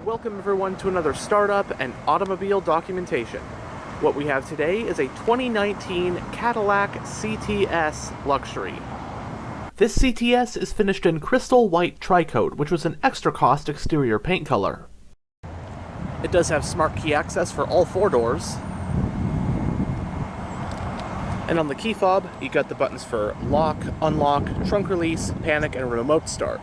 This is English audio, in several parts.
Welcome everyone to another startup and automobile documentation. What we have today is a 2019 Cadillac CTS Luxury. This CTS is finished in crystal white tri-coat, which was an extra cost exterior paint color. It does have smart key access for all four doors. And on the key fob, you got the buttons for lock, unlock, trunk release, panic, and remote start.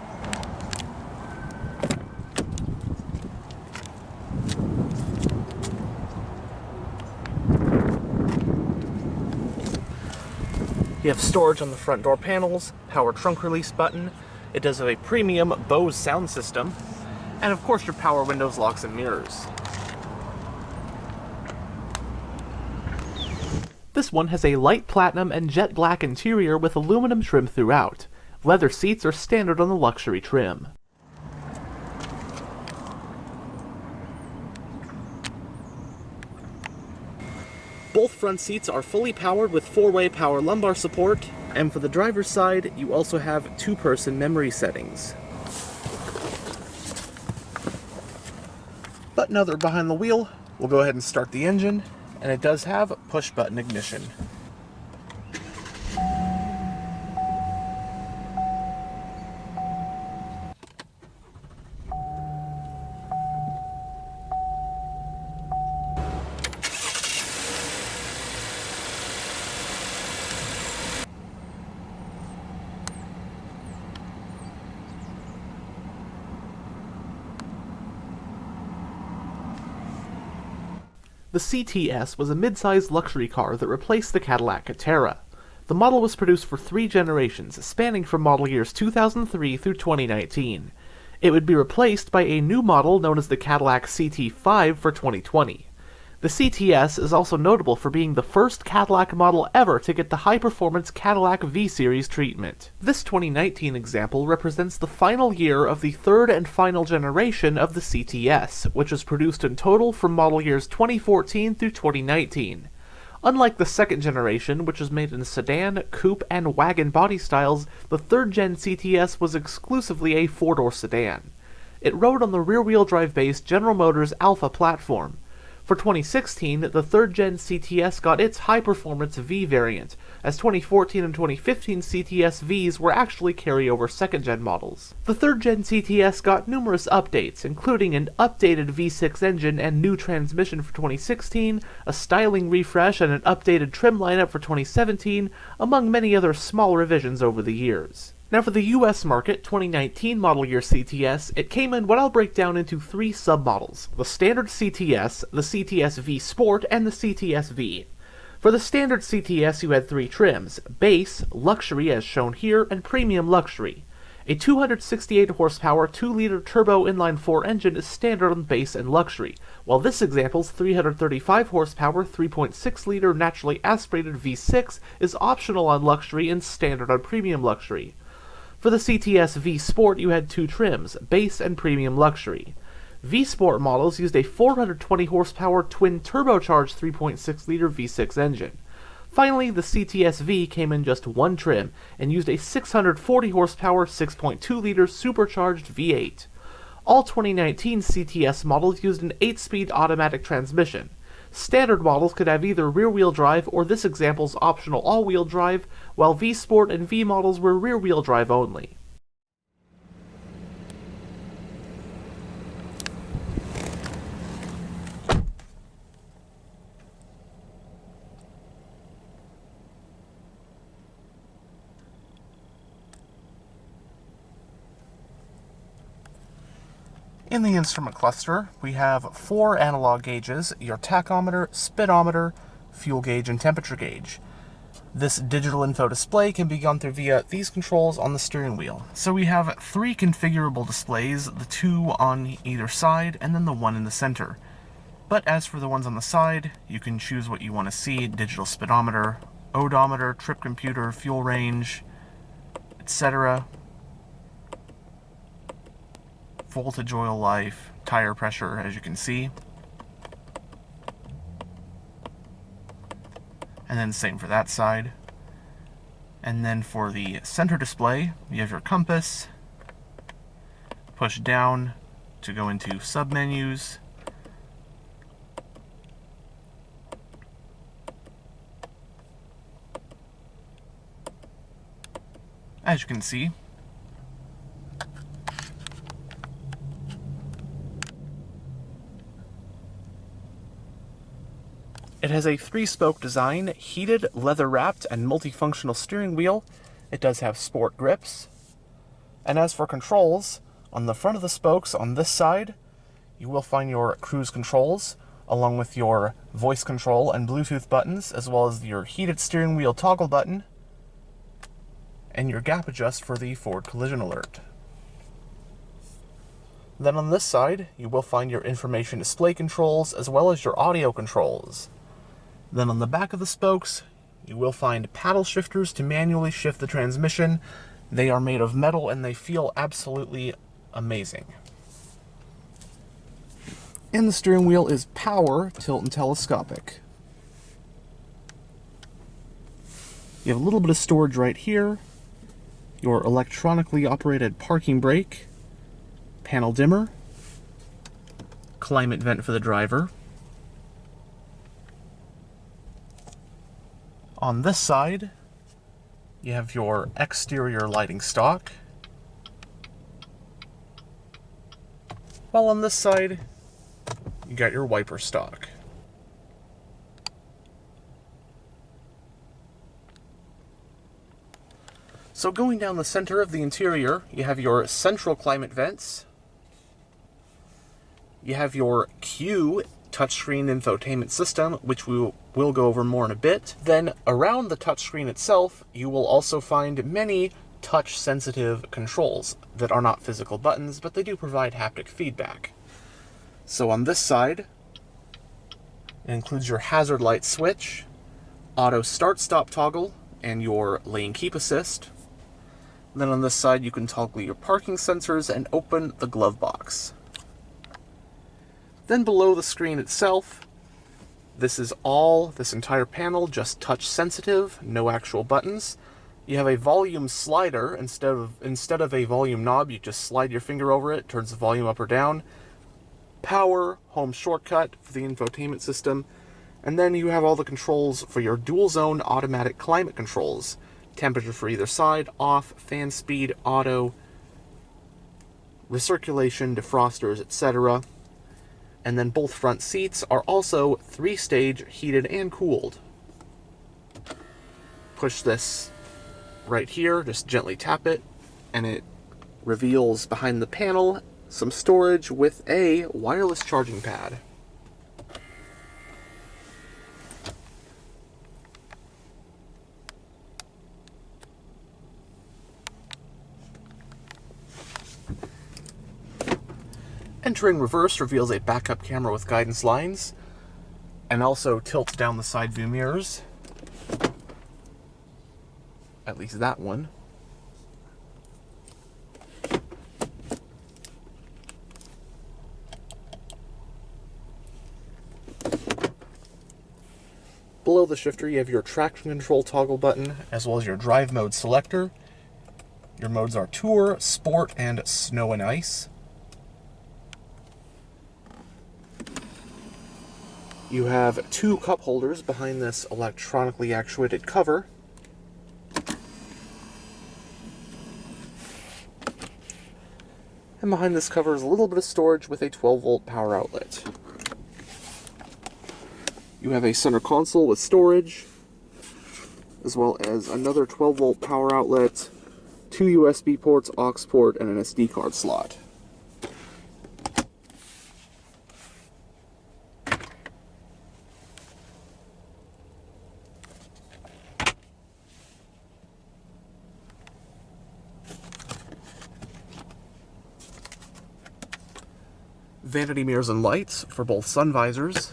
You have storage on the front door panels, power trunk release button. It does have a premium Bose sound system, and of course your power windows, locks, and mirrors. This one has a light platinum and jet black interior with aluminum trim throughout. Leather seats are standard on the luxury trim. Both front seats are fully powered with 4-way power lumbar support, and for the driver's side, you also have 2-person memory settings. But now that we're behind the wheel, we'll go ahead and start the engine, and it does have push-button ignition. The CTS was a mid-sized luxury car that replaced the Cadillac CTS. The model was produced for 3 generations, spanning from model years 2003 through 2019. It would be replaced by a new model known as the Cadillac CT5 for 2020. The CTS is also notable for being the first Cadillac model ever to get the high-performance Cadillac V-Series treatment. This 2019 example represents the final year of the third and final generation of the CTS, which was produced in total from model years 2014 through 2019. Unlike the second generation, which was made in sedan, coupe, and wagon body styles, the third-gen CTS was exclusively a 4-door sedan. It rode on the rear-wheel drive-based General Motors Alpha platform. For 2016, the third-gen CTS got its high-performance V variant, as 2014 and 2015 CTS Vs were actually carryover second-gen models. The third-gen CTS got numerous updates, including an updated V6 engine and new transmission for 2016, a styling refresh and an updated trim lineup for 2017, among many other small revisions over the years. Now for the US market 2019 model year CTS, it came in what I'll break down into 3 submodels: the standard CTS, the CTS V Sport, and the CTS V. For the standard CTS you had 3 trims: base, luxury as shown here, and premium luxury. A 268 horsepower 2-liter turbo inline-4 engine is standard on base and luxury, while this example's 335 horsepower 3.6-liter naturally aspirated V6 is optional on luxury and standard on premium luxury. For the CTS V Sport, you had 2 trims, base and premium luxury. V Sport models used a 420 horsepower twin turbocharged 3.6-liter V6 engine. Finally, the CTS V came in just 1 trim and used a 640 horsepower 6.2-liter supercharged V8. All 2019 CTS models used an 8-speed automatic transmission. Standard models could have either rear-wheel drive or this example's optional all-wheel drive, while V Sport and V models were rear-wheel drive only. In the instrument cluster, we have 4 analog gauges: your tachometer, speedometer, fuel gauge, and temperature gauge. This digital info display can be gone through via these controls on the steering wheel. So we have 3 configurable displays, the 2 on either side, and then the 1 in the center. But as for the ones on the side, you can choose what you want to see: digital speedometer, odometer, trip computer, fuel range, etc. Voltage, oil life, tire pressure, as you can see. And then same for that side. And then for the center display, you have your compass, push down, to go into submenus. As you can see, it has a 3-spoke design, heated, leather-wrapped, and multifunctional steering wheel. It does have sport grips. And as for controls, on the front of the spokes on this side, you will find your cruise controls, along with your voice control and Bluetooth buttons, as well as your heated steering wheel toggle button, and your gap adjust for the forward collision alert. Then on this side, you will find your information display controls, as well as your audio controls. Then on the back of the spokes, you will find paddle shifters to manually shift the transmission. They are made of metal and they feel absolutely amazing. And the steering wheel is power, tilt, and telescopic. You have a little bit of storage right here, your electronically operated parking brake, panel dimmer, climate vent for the driver. On this side, you have your exterior lighting stock, while on this side, you got your wiper stock. So going down the center of the interior, you have your central climate vents, you have your Q touchscreen infotainment system, which we will go over more in a bit. Then around the touchscreen itself, you will also find many touch-sensitive controls that are not physical buttons, but they do provide haptic feedback. So on this side, it includes your hazard light switch, auto start-stop toggle, and your lane keep assist. Then on this side, you can toggle your parking sensors and open the glove box. Then below the screen itself, this entire panel, just touch sensitive, no actual buttons. You have a volume slider instead of a volume knob. You just slide your finger over it, turns the volume up or down. Power, home shortcut for the infotainment system. And then you have all the controls for your dual zone automatic climate controls. Temperature for either side, off, fan speed, auto, recirculation, defrosters, etc. And then both front seats are also 3-stage heated and cooled. Push this right here, just gently tap it, and it reveals behind the panel some storage with a wireless charging pad. Entering reverse reveals a backup camera with guidance lines, and also tilts down the side view mirrors. At least that one. Below the shifter, you have your traction control toggle button, as well as your drive mode selector. Your modes are Tour, Sport, and Snow and Ice. You have 2 cup holders behind this electronically actuated cover. And behind this cover is a little bit of storage with a 12-volt power outlet. You have a center console with storage, as well as another 12-volt power outlet, 2 USB ports, aux port, and an SD card slot. Vanity mirrors and lights for both sun visors.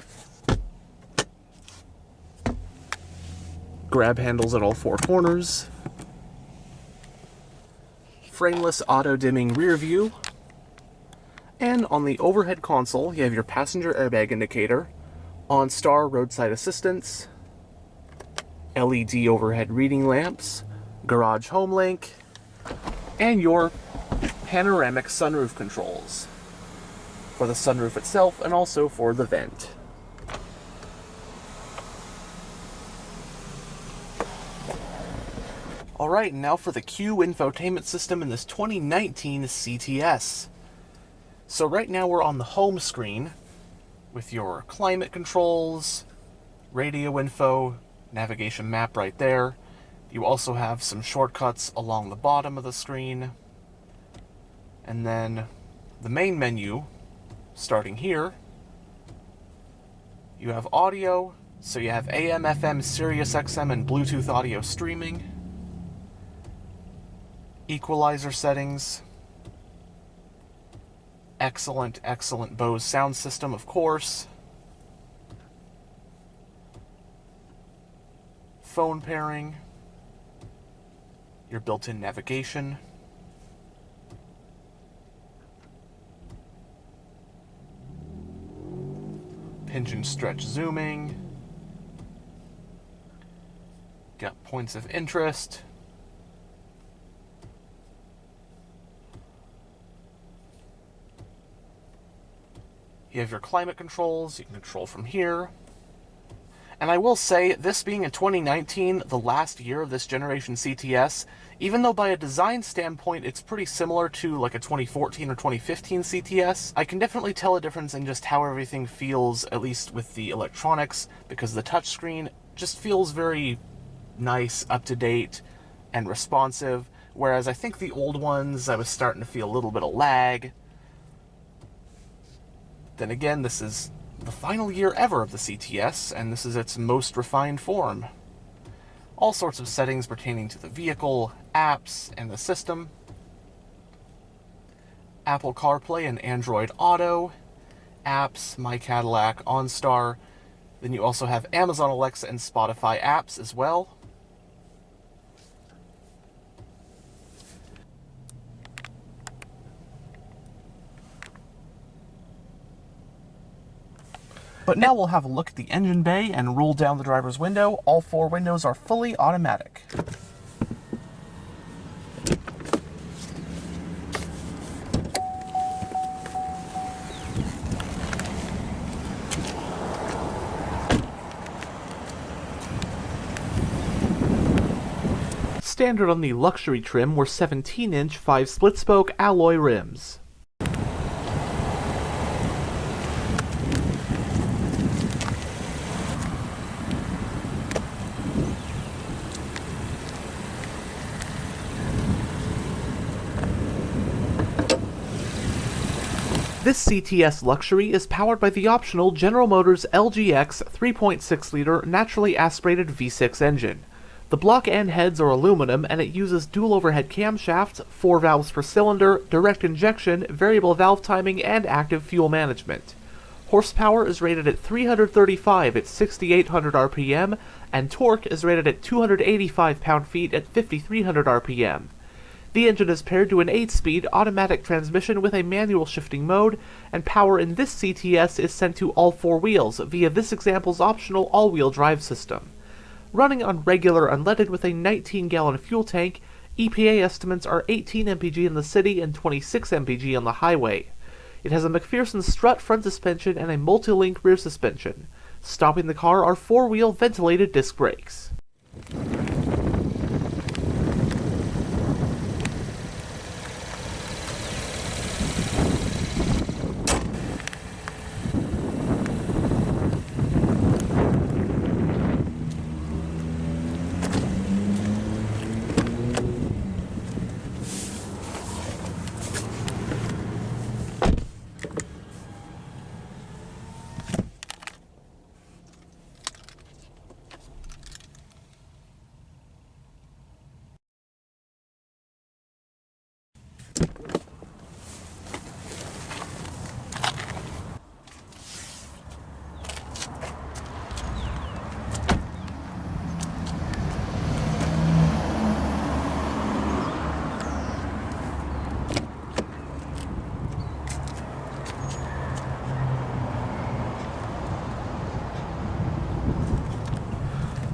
Grab handles at all 4 corners. Frameless auto-dimming rear view. And on the overhead console, you have your passenger airbag indicator, OnStar roadside assistance, LED overhead reading lamps, garage home link, and your panoramic sunroof controls. for the sunroof itself and also for the vent. Alright, now for the Q infotainment system in this 2019 CTS. So right now we're on the home screen with your climate controls, radio info, navigation map right there. You also have some shortcuts along the bottom of the screen. And then the main menu, starting here, you have audio, so you have AM, FM, Sirius XM, and Bluetooth audio streaming. Equalizer settings. Excellent, excellent Bose sound system, of course. Phone pairing. Your built-in navigation. Pinch and stretch zooming. Got points of interest. You have your climate controls, you can control from here. And I will say, this being in 2019, the last year of this generation CTS, even though by a design standpoint it's pretty similar to like a 2014 or 2015 CTS, I can definitely tell a difference in just how everything feels, at least with the electronics, because the touchscreen just feels very nice, up-to-date, and responsive, whereas I think the old ones, I was starting to feel a little bit of lag. Then again, this is the final year ever of the CTS, and this is its most refined form. All sorts of settings pertaining to the vehicle, apps, and the system. Apple CarPlay and Android Auto, apps, My Cadillac, OnStar. Then you also have Amazon Alexa and Spotify apps as well. But now we'll have a look at the engine bay and roll down the driver's window. All 4 windows are fully automatic. Standard on the luxury trim were 17-inch 5-split-spoke alloy rims. This CTS Luxury is powered by the optional General Motors LGX 3.6-liter naturally aspirated V6 engine. The block end heads are aluminum and it uses dual overhead camshafts, 4 valves per cylinder, direct injection, variable valve timing, and active fuel management. Horsepower is rated at 335 at 6,800 RPM, and torque is rated at 285 pound-feet at 5,300 RPM. The engine is paired to an 8-speed automatic transmission with a manual shifting mode, and power in this CTS is sent to all 4 wheels via this example's optional all-wheel drive system. Running on regular unleaded with a 19-gallon fuel tank, EPA estimates are 18 mpg in the city and 26 mpg on the highway. It has a McPherson strut front suspension and a multi-link rear suspension. Stopping the car are 4-wheel ventilated disc brakes.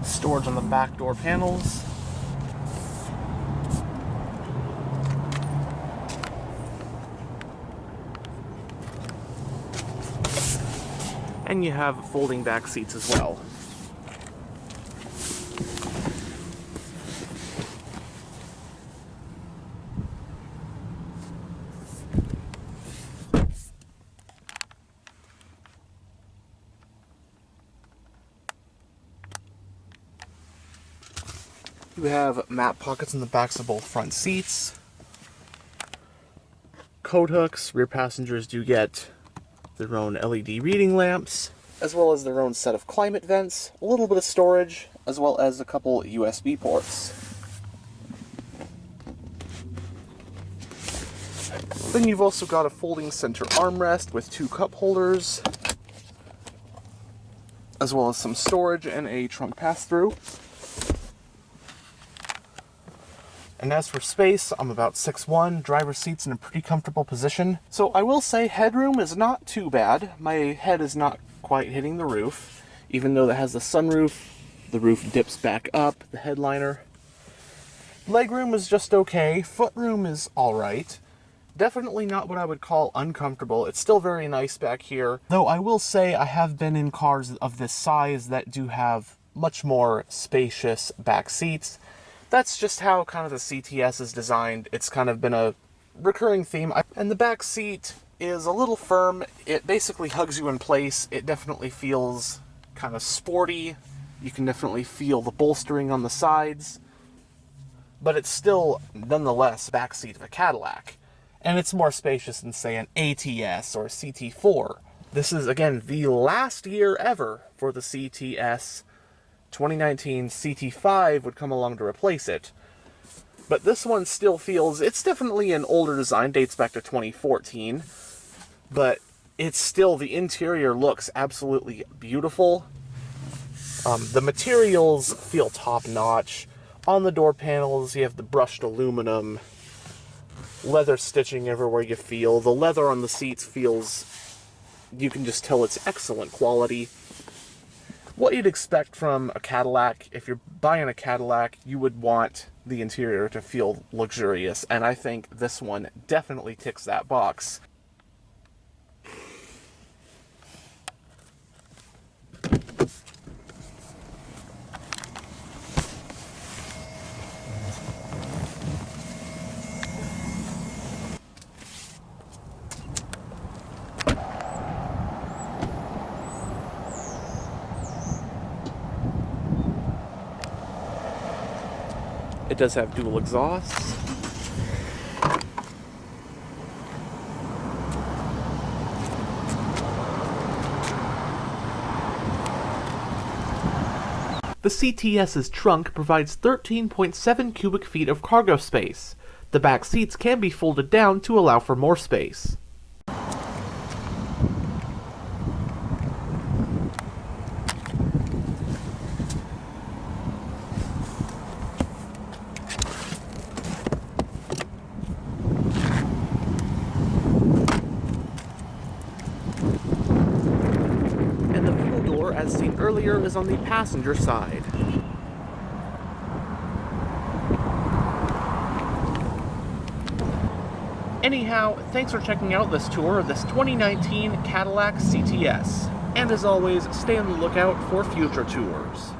Storage on the back door panels. And you have folding back seats as well. You have map pockets in the backs of both front seats. Coat hooks. Rear passengers do get their own LED reading lamps, as well as their own set of climate vents, a little bit of storage, as well as a couple USB ports. Then you've also got a folding center armrest with 2 cup holders, as well as some storage and a trunk pass-through. And as for space, I'm about 6'1", driver's seat's in a pretty comfortable position. So I will say headroom is not too bad. My head is not quite hitting the roof, even though that has the sunroof. The roof dips back up, the headliner. Legroom is just okay. Footroom is alright. Definitely not what I would call uncomfortable. It's still very nice back here. Though I will say I have been in cars of this size that do have much more spacious back seats. That's just how kind of the CTS is designed. It's kind of been a recurring theme. And the back seat is a little firm. It basically hugs you in place. It definitely feels kind of sporty. You can definitely feel the bolstering on the sides. But it's still, nonetheless, back seat of a Cadillac. And it's more spacious than, say, an ATS or a CT4. This is, again, the last year ever for the CTS. 2019 CT5 would come along to replace it. But this one still feels, it's definitely an older design, dates back to 2014. But it's still, the interior looks absolutely beautiful. The materials feel top-notch. On the door panels, you have the brushed aluminum, leather stitching everywhere you feel. The leather on the seats feels, you can just tell it's excellent quality. What you'd expect from a Cadillac. If you're buying a Cadillac, you would want the interior to feel luxurious, and I think this one definitely ticks that box. It does have dual exhausts. The CTS's trunk provides 13.7 cubic feet of cargo space. The back seats can be folded down to allow for more space. As seen earlier, is on the passenger side. Anyhow, thanks for checking out this tour of this 2019 Cadillac CTS. And as always, stay on the lookout for future tours.